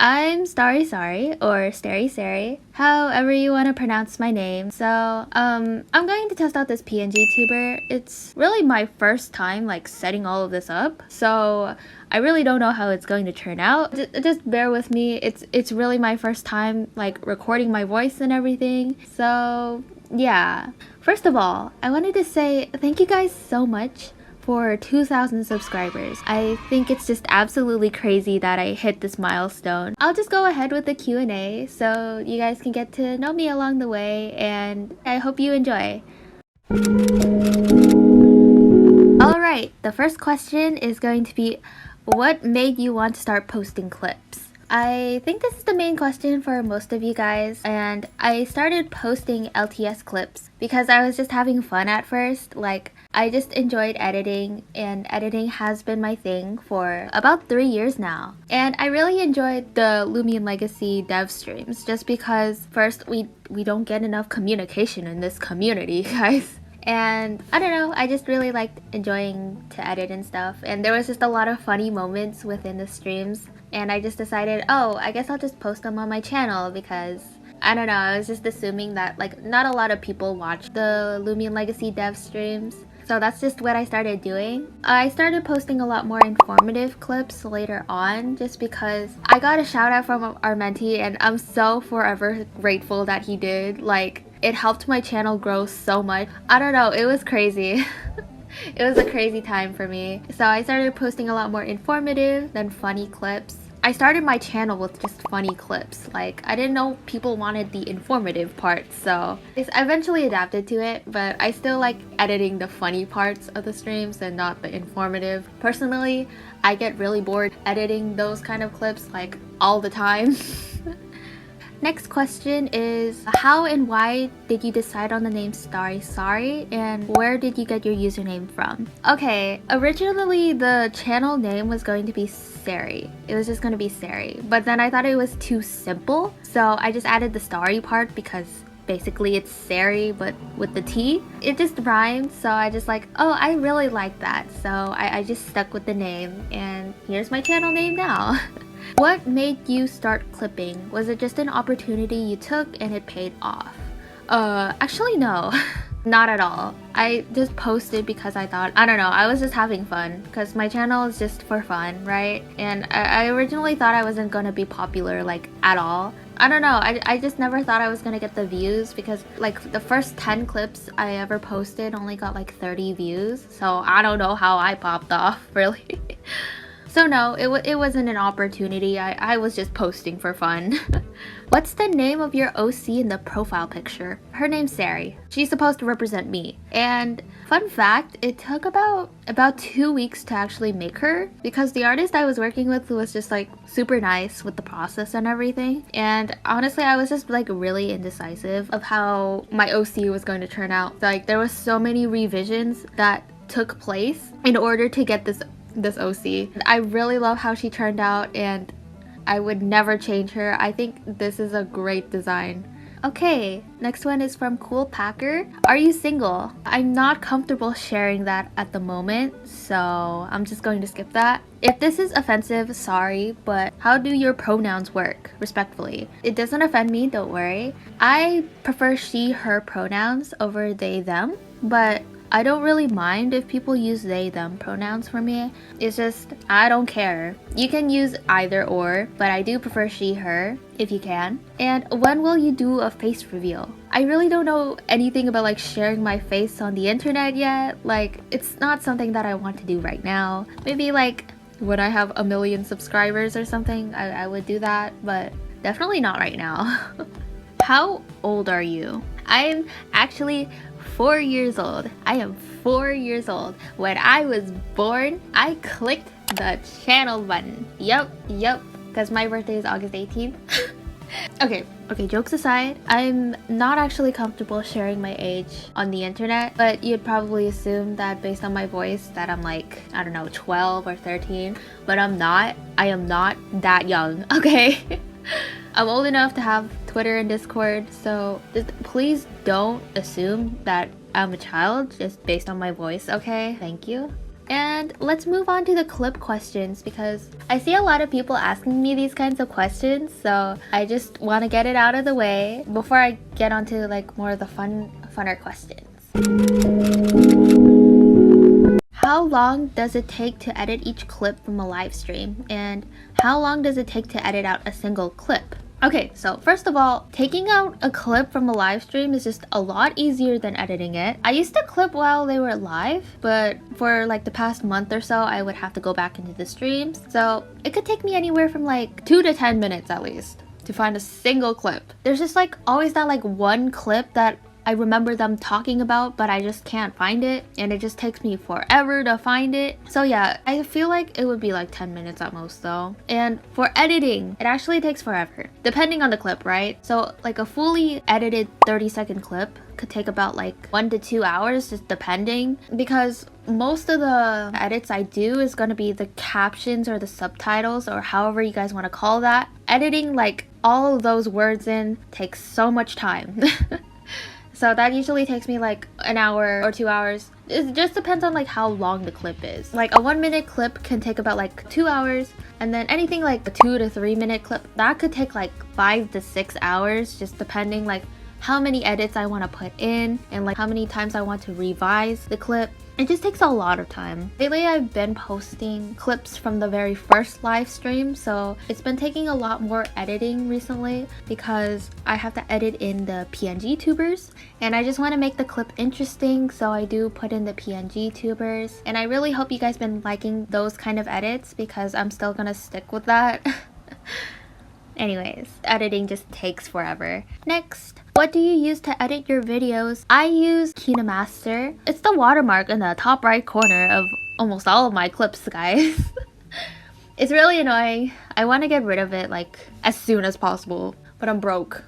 I'm Starry or Starry, however you want to pronounce my name. So, I'm going to test out this PNG tuber. It's really my first time like setting all of this up, so I really don't know how it's going to turn out. Just bear with me. It's really my first time like recording my voice and everything. So, yeah. First of all, I wanted to say thank you guys so much for 2,000 subscribers. I think it's just absolutely crazy that I hit this milestone. I'll just go ahead with the Q&A so you guys can get to know me along the way, and I hope you enjoy. Alright, the first question is going to be, what made you want to start posting clips? I think this is the main question for most of you guys, and I started posting LTS clips because I was just having fun at first. Like, I just enjoyed editing, and editing has been my thing for about 3 years now. And I really enjoyed the Loomian Legacy dev streams just because first, we don't get enough communication in this community, guys. And I don't know, I just really liked enjoying to edit and stuff, and there was just a lot of funny moments within the streams, and I just decided, oh, I guess I'll just post them on my channel because I don't know, I was just assuming that like not a lot of people watch the Loomian Legacy dev streams. So that's just what I started doing. I started posting a lot more informative clips later on just because I got a shout out from our mentee, and I'm so forever grateful that he did. Like, it helped my channel grow so much. I don't know, it was crazy. It was a crazy time for me. So I started posting a lot more informative than funny clips. I started my channel with just funny clips. Like, I didn't know people wanted the informative parts, so I eventually adapted to it, but I still like editing the funny parts of the streams and not the informative. Personally, I get really bored editing those kind of clips like all the time. Next question is, how and why did you decide on the name Sarry, and where did you get your username from? Okay, originally the channel name was going to be Sarry. It was just going to be Sarry, but then I thought it was too simple, so I just added the starry part because basically it's Sarry but with the T. It just rhymed, so I just like, oh, I really like that, so I just stuck with the name, and here's my channel name now. What made you start clipping? Was it just an opportunity you took and it paid off? Actually no. Not at all. I just posted because I thought, I don't know, I was just having fun because my channel is just for fun, right? And I originally thought I wasn't gonna be popular like at all. I don't know, I just never thought I was gonna get the views because like the first 10 clips I ever posted only got like 30 views, so I don't know how I popped off, really. So no, it wasn't an opportunity. I was just posting for fun. What's the name of your OC in the profile picture? Her name's Sarry. She's supposed to represent me. And fun fact, it took about 2 weeks to actually make her because the artist I was working with was just like super nice with the process and everything. And honestly, I was just like really indecisive of how my OC was going to turn out. Like, there was so many revisions that took place in order to get this OC. I really love how she turned out, and I would never change her. I think this is a great design. Okay, next one is from Cool Packer. Are you single? I'm not comfortable sharing that at the moment, so I'm just going to skip that. If this is offensive, sorry, but how do your pronouns work? Respectfully. It doesn't offend me, don't worry. I prefer she, her pronouns over they, them, but I don't really mind if people use they, them pronouns for me. It's just, I don't care. You can use either or, but I do prefer she, her, if you can. And when will you do a face reveal? I really don't know anything about like sharing my face on the internet yet. Like, it's not something that I want to do right now. Maybe like when I have 1 million subscribers or something, I would do that, but definitely not right now. How old are you? I'm actually 4 years old. I am 4 years old. When I was born, I clicked the channel button. Yup, because my birthday is August 18th. Okay, jokes aside, I'm not actually comfortable sharing my age on the internet, but you'd probably assume that based on my voice that I'm like, I don't know, 12 or 13, but I'm not. I am not that young, okay? I'm old enough to have Twitter and Discord, so just please don't assume that I'm a child just based on my voice, okay? Thank you. And let's move on to the clip questions because I see a lot of people asking me these kinds of questions, so I just want to get it out of the way before I get onto like more of the funner questions. How long does it take to edit each clip from a live stream? And how long does it take to edit out a single clip? Okay, so first of all, taking out a clip from a live stream is just a lot easier than editing it. I used to clip while they were live, but for like the past month or so, I would have to go back into the streams. So it could take me anywhere from like 2 to 10 minutes at least to find a single clip. There's just like always that like one clip that I remember them talking about, but I just can't find it, and it just takes me forever to find it. So yeah, I feel like it would be like 10 minutes at most though. And for editing, it actually takes forever, depending on the clip, right? So like a fully edited 30-second clip could take about like 1 to 2 hours, just depending, because most of the edits I do is going to be the captions or the subtitles or however you guys want to call that. Editing like all of those words in takes so much time. So that usually takes me like an hour or 2 hours. It just depends on like how long the clip is. Like a 1-minute clip can take about like 2 hours, and then anything like a 2 to 3-minute clip, that could take like 5 to 6 hours, just depending like how many edits I want to put in and like how many times I want to revise the clip. It just takes a lot of time. Lately I've been posting clips from the very first live stream, so it's been taking a lot more editing recently because I have to edit in the PNG tubers, and I just want to make the clip interesting, so I do put in the PNG tubers. And I really hope you guys been liking those kind of edits because I'm still gonna stick with that. Anyways, editing just takes forever. Next, what do you use to edit your videos? I use KineMaster. It's the watermark in the top right corner of almost all of my clips, guys. It's really annoying. I want to get rid of it like as soon as possible, but I'm broke.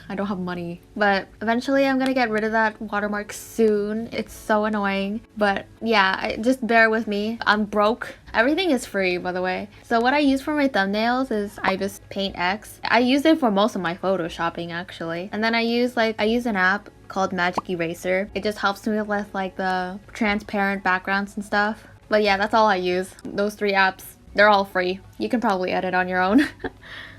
I don't have money. But eventually I'm gonna get rid of that watermark soon. It's so annoying. But yeah, just bear with me. I'm broke. Everything is free, by the way. So what I use for my thumbnails is Ibis Paint X. I use it for most of my photoshopping actually. And then I use an app called Magic Eraser. It just helps me with like the transparent backgrounds and stuff. But yeah, that's all I use. Those 3 apps, they're all free. You can probably edit on your own.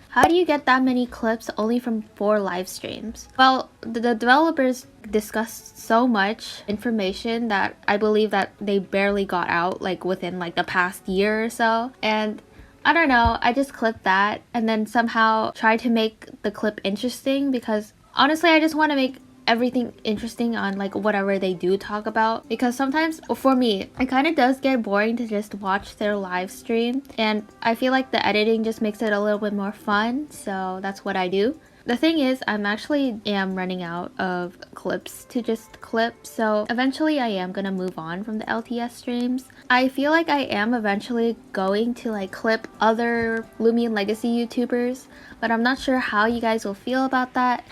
How do you get that many clips only from 4 live streams? Well, the developers discussed so much information that I believe that they barely got out like within like the past year or so. And I don't know, I just clipped that and then somehow tried to make the clip interesting because honestly I just want to make everything interesting on like whatever they do talk about, because sometimes for me it kind of does get boring to just watch their live stream, and I feel like the editing just makes it a little bit more fun, so that's what I do. The thing is, I'm actually running out of clips to just clip, so eventually I am gonna move on from the LTS streams. I feel like I am eventually going to like clip other Loomian Legacy YouTubers, but I'm not sure how you guys will feel about that.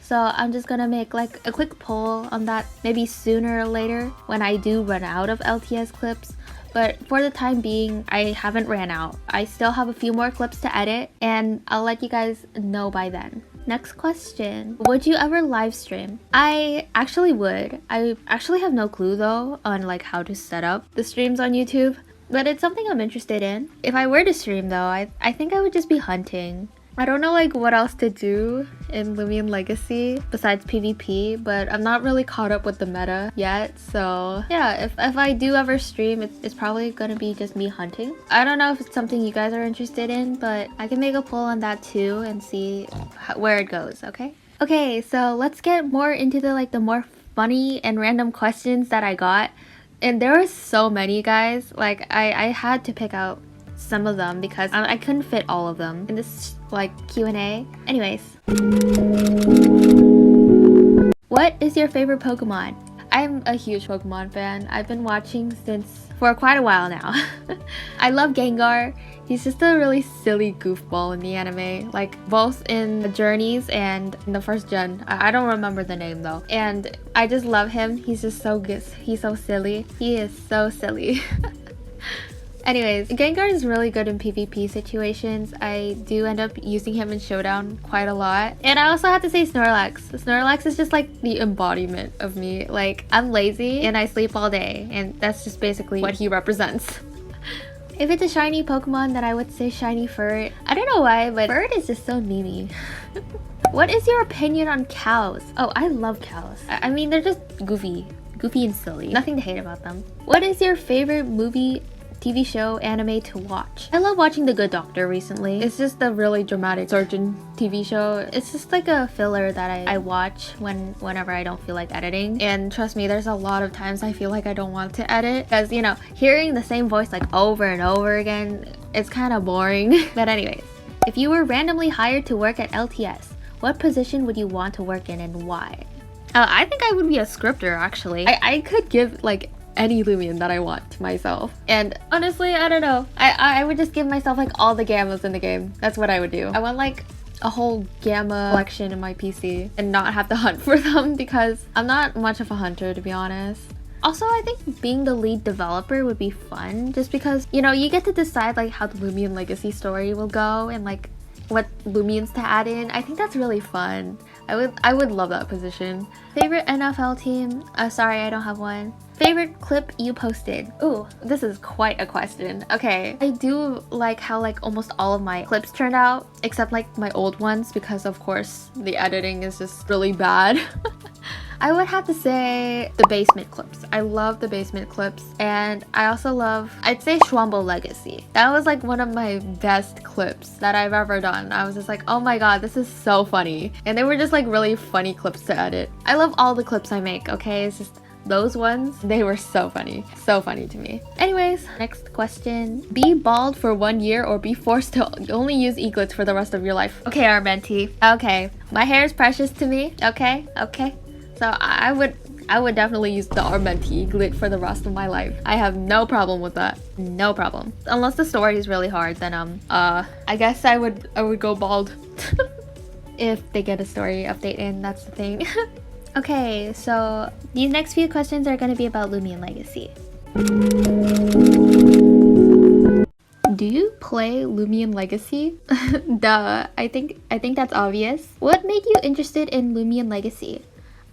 So I'm just gonna make like a quick poll on that maybe sooner or later when I do run out of LTS clips. But for the time being, I haven't ran out. I still have a few more clips to edit, and I'll let you guys know by then. Next question. Would you ever live stream? I actually would. I actually have no clue though on like how to set up the streams on YouTube, but it's something I'm interested in. If I were to stream though, I think I would just be hunting. I don't know like what else to do in Loomian Legacy besides PvP, but I'm not really caught up with the meta yet, so yeah, if I do ever stream, it's probably gonna be just me hunting. I don't know if it's something you guys are interested in, but I can make a poll on that too and see where it goes, okay? Okay, so let's get more into the more funny and random questions that I got. And there were so many, guys. Like I had to pick out some of them because I couldn't fit all of them in this like Q&A. Anyways, what is your favorite Pokemon? I'm a huge Pokemon fan. I've been watching for quite a while now. I love Gengar. He's just a really silly goofball in the anime, like both in the journeys and in the first gen. I don't remember the name though. And I just love him. He's just so good. He's so silly. He is so silly. Anyways, Gengar is really good in PvP situations. I do end up using him in Showdown quite a lot. And I also have to say Snorlax. Snorlax is just like the embodiment of me. Like, I'm lazy and I sleep all day, and that's just basically what he represents. If it's a shiny Pokemon, then I would say shiny Furt. I don't know why, but Furt is just so memey. What is your opinion on cows? Oh, I love cows. I mean, they're just goofy and silly. Nothing to hate about them. What is your favorite movie, TV show, anime to watch? I love watching The Good Doctor recently. It's just a really dramatic surgeon TV show. It's just like a filler that I watch whenever I don't feel like editing. And trust me, there's a lot of times I feel like I don't want to edit because, you know, hearing the same voice like over and over again, it's kind of boring. But anyways, if you were randomly hired to work at LTS, what position would you want to work in and why? I think I would be a scripter, actually. I could give like any Loomian that I want to myself. And honestly, I don't know. I would just give myself like all the gammas in the game. That's what I would do. I want like a whole gamma collection in my PC and not have to hunt for them because I'm not much of a hunter, to be honest. Also, I think being the lead developer would be fun just because, you know, you get to decide like how the Loomian legacy story will go and like what Loomians to add in. I think that's really fun. I would love that position. Favorite NFL team? Sorry, I don't have one. Favorite clip you posted? Ooh, this is quite a question. Okay, I do like how like almost all of my clips turned out, except like my old ones because of course the editing is just really bad. I would have to say the basement clips. I love the basement clips, and I also love, I'd say Schwamble Legacy. That was like one of my best clips that I've ever done. I was just like, oh my god, this is so funny. And they were just like really funny clips to edit. I love all the clips I make, okay? It's just those ones, they were so funny to me. Anyways, next question. Be bald for 1 year or be forced to only use eaglets for the rest of your life. Okay, Armenti. Okay, my hair is precious to me. Okay. So I would definitely use the Armenti eaglet for the rest of my life. I have no problem with that. No problem. Unless the story is really hard, then I guess I would go bald. If they get a story update in, that's the thing. Okay, so these next few questions are going to be about Loomian Legacy. Do you play Loomian Legacy? Duh, I think that's obvious. What made you interested in Loomian Legacy?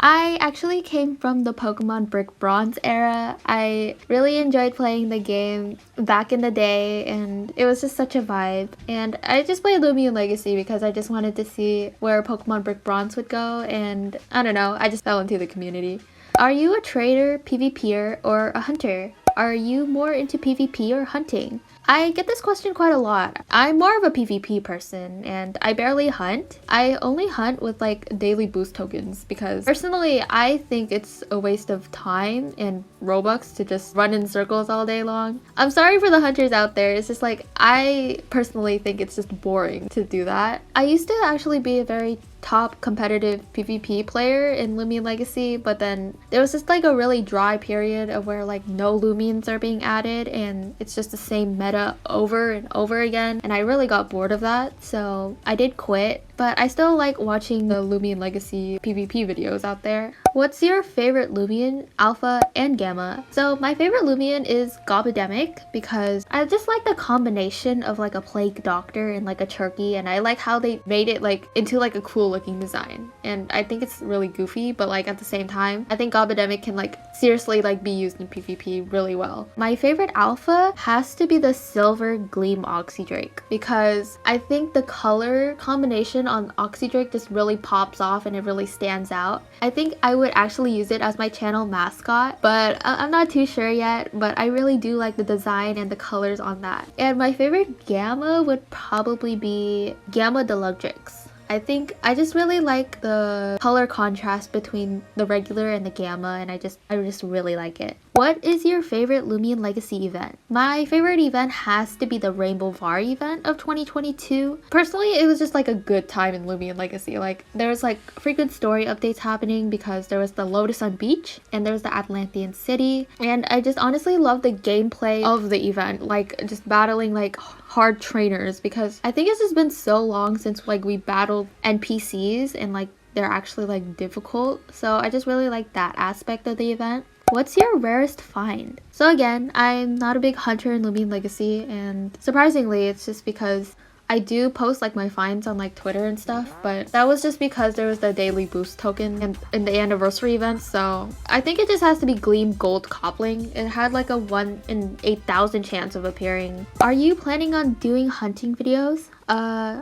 I actually came from the Pokemon Brick Bronze era. I really enjoyed playing the game back in the day, and it was just such a vibe. And I just played Loomian Legacy because I just wanted to see where Pokemon Brick Bronze would go, and I don't know, I just fell into the community. Are you a trader, PvPer, or a hunter? Are you more into PvP or hunting? I get this question quite a lot. I'm more of a PvP person and I barely hunt. I only hunt with like daily boost tokens because personally I think it's a waste of time and Robux to just run in circles all day long. I'm sorry for the hunters out there. It's just like I personally think it's just boring to do that. I used to actually be a very top competitive PvP player in Loomian Legacy, but then there was just like a really dry period of where like no Loomians are being added and it's just the same meta over and over again, and I really got bored of that, so I did quit. But I still like watching the Loomian Legacy PvP videos out there. What's your favorite Loomian, Alpha, and Gamma? So my favorite Loomian is Gobidemic because I just like the combination of like a plague doctor and like a turkey, and I like how they made it like into like a cool looking design. And I think it's really goofy, but like at the same time, I think Gobidemic can like seriously like be used in PvP really well. My favorite Alpha has to be the Silver Gleam Oxydrake because I think the color combination on Oxydrake just really pops off and it really stands out. I think I would actually use it as my channel mascot, but I'm not too sure yet, but I really do like the design and the colors on that. And my favorite Gamma would probably be Gamma Deluxtrix. I think I just really like the color contrast between the regular and the Gamma, and I just really like it. What is your favorite Loomian Legacy event? My favorite event has to be the Rainbow Var event of 2022. Personally, it was just like a good time in Loomian Legacy. Like there was like frequent story updates happening because there was the Lotus on Beach and there was the Atlantean City, and I just honestly love the gameplay of the event, like just battling like hard trainers, because I think it's just been so long since like we battled NPCs and like they're actually like difficult. So I just really like that aspect of the event. What's your rarest find? So again, I'm not a big hunter in Loomian Legacy, and surprisingly, it's just because I do post like my finds on like Twitter and stuff, but that was just because there was the daily boost token in the anniversary event, so I think it just has to be Gleam Gold Coupling. It had like a 1 in 8,000 chance of appearing. Are you planning on doing hunting videos?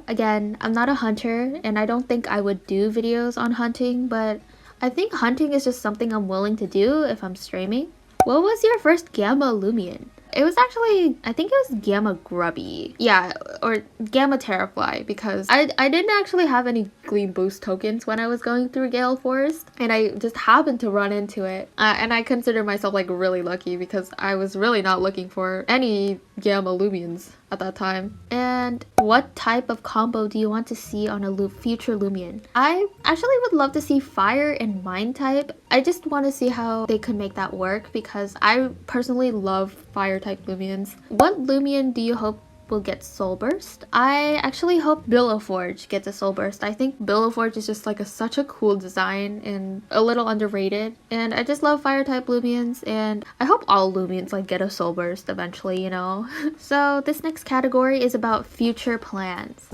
Again, I'm not a hunter, and I don't think I would do videos on hunting, but I think hunting is just something I'm willing to do if I'm streaming. What was your first Gamma Loomian? It was actually, I think it was Gamma Grubby. Yeah, or Gamma Terrafly, because I didn't actually have any Gleam Boost tokens when I was going through Gale Forest, and I just happened to run into it. And I consider myself like really lucky because I was really not looking for any Gamma Loomians at that time. And what type of combo do you want to see on a future Loomian? I actually would love to see Fire and Mind type. I just want to see how they could make that work because I personally love Fire type Loomians. What Loomian do you hope will get Soul Burst? I actually hope Billowforge gets a Soul Burst. I think Billowforge is just like such a cool design and a little underrated, and I just love fire type Loomians, and I hope all Loomians like get a Soul Burst eventually, you know. So this next category is about future plans.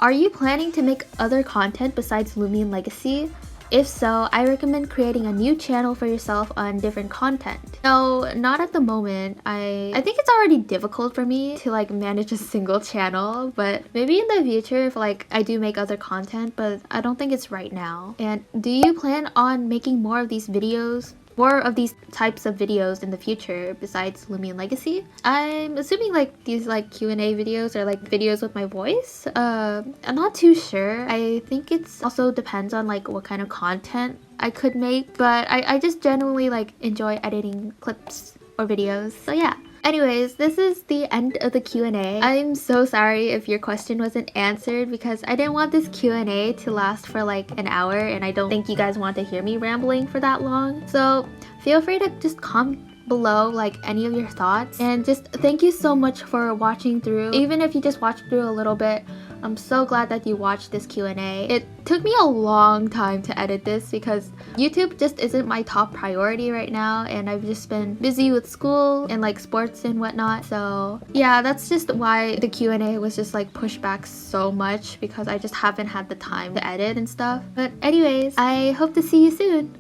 Are you planning to make other content besides Loomian Legacy? If so, I recommend creating a new channel for yourself on different content. No, not at the moment. I think it's already difficult for me to like manage a single channel, but maybe in the future if like I do make other content, but I don't think it's right now. And do you plan on making more of these videos? More of these types of videos in the future besides Loomian Legacy? I'm assuming like these like Q&A videos or like videos with my voice. I'm not too sure. I think it's also depends on like what kind of content I could make, but I just genuinely like enjoy editing clips or videos. So yeah. Anyways, this is the end of the Q&A. I'm so sorry if your question wasn't answered because I didn't want this Q&A to last for like an hour, and I don't think you guys want to hear me rambling for that long. So feel free to just comment below like any of your thoughts, and just thank you so much for watching through. Even if you just watched through a little bit, I'm so glad that you watched this Q&A. It took me a long time to edit this because YouTube just isn't my top priority right now, and I've just been busy with school and like sports and whatnot. So yeah, that's just why the Q&A was just like pushed back so much, because I just haven't had the time to edit and stuff. But anyways, I hope to see you soon.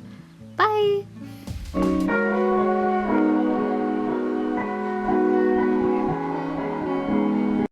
Bye!